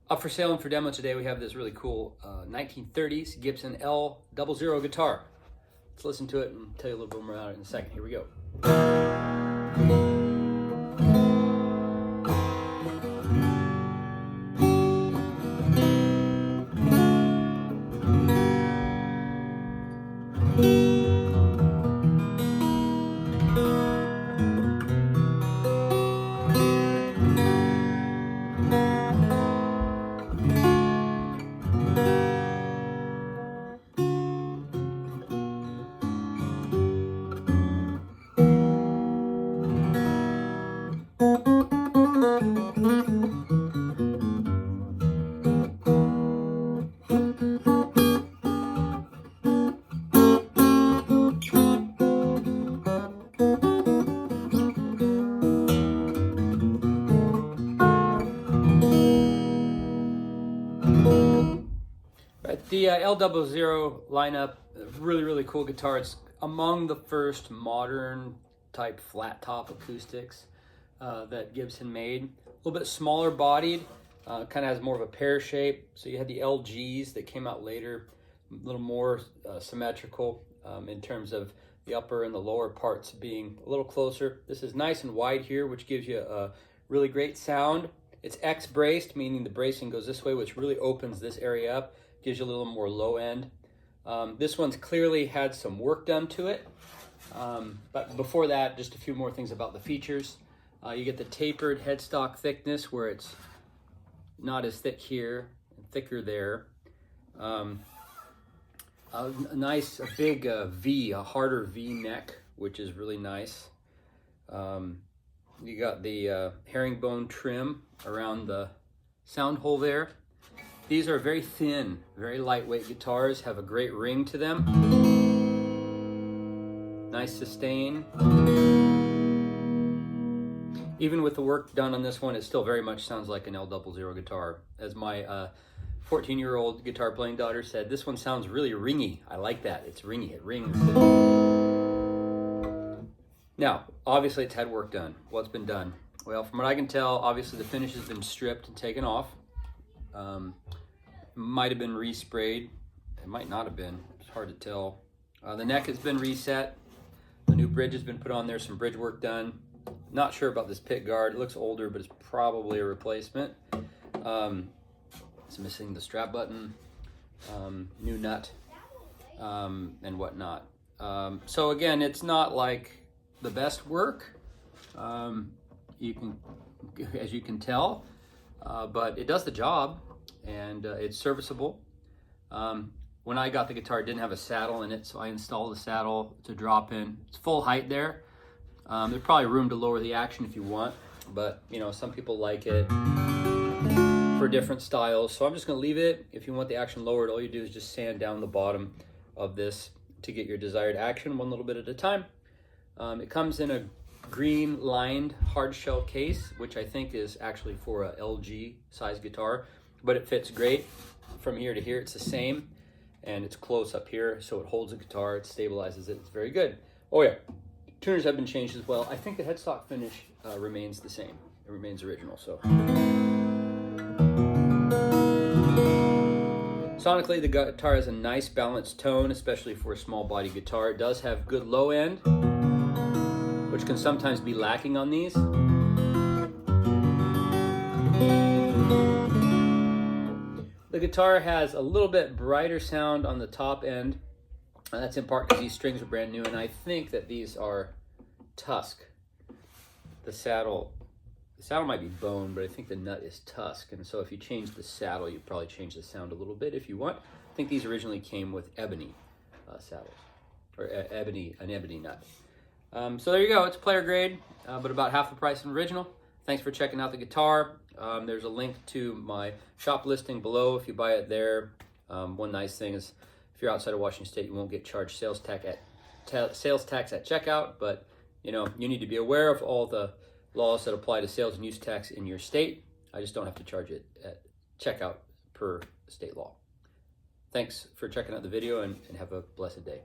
Up for sale and for demo today, we have this really cool 1930s Gibson L-00 guitar. Let's listen to it and tell you a little bit more about it in a second. Here we go. Right, the L-00 lineup, really cool guitar. It's among the first modern type flat top acoustics that Gibson made. A little bit smaller bodied, kind of has more of a pear shape. So you had the LGs that came out later, a little more symmetrical in terms of the upper and the lower parts being a little closer. This is nice and wide here, which gives you a really great sound. It's X-braced, meaning the bracing goes this way, which really opens this area up, gives you a little more low end. This one's clearly had some work done to it. But before that, just a few more things about the features. You get the tapered headstock thickness where it's not as thick here and thicker there. A big V, a harder V neck, which is really nice. You got the herringbone trim around the sound hole there. These are very thin, very lightweight guitars, have a great ring to them. Nice sustain. Even with the work done on this one, it still very much sounds like an L-00 guitar. As my 14-year-old guitar playing daughter said, this one sounds really ringy. I like that, it's ringy, it rings. Now, obviously it's had work done. What's been done? Well, from what I can tell, obviously the finish has been stripped and taken off. Might have been resprayed. It might not have been. It's hard to tell. The neck has been reset. The new bridge has been put on there. Some bridge work done. Not sure about this pick guard. It looks older, but it's probably a replacement. It's missing the strap button, new nut, and whatnot. So again, it's not like the best work. As you can tell, but it does the job. And it's serviceable. When I got the guitar, it didn't have a saddle in it, so I installed a saddle to drop in. It's full height there. There's probably room to lower the action if you want, but you know, some people like it for different styles. So I'm just gonna leave it. If you want the action lowered, all you do is just sand down the bottom of this to get your desired action, one little bit at a time. It comes in a green lined hard shell case, which I think is actually for a LG size guitar. But it fits great from here to here. It's the same, and it's close up here, so it holds the guitar, it stabilizes it. It's very good. Oh yeah, tuners have been changed as well. I think the headstock finish remains the same. It remains original. So sonically, the guitar has a nice balanced tone, especially for a small body guitar. It does have good low end, which can sometimes be lacking on these. The guitar has a little bit brighter sound on the top end. And that's in part because these strings are brand new, and I think that these are Tusk. The saddle might be bone, but I think the nut is Tusk. And so if you change the saddle, you probably change the sound a little bit if you want. I think these originally came with ebony saddles, or an ebony nut. So there you go. It's player grade, but about half the price of an original. Thanks for checking out the guitar. There's a link to my shop listing below if you buy it there. One nice thing is if you're outside of Washington State, you won't get charged sales tax at checkout, but you know, you need to be aware of all the laws that apply to sales and use tax in your state. I just don't have to charge it at checkout per state law. Thanks for checking out the video, and have a blessed day.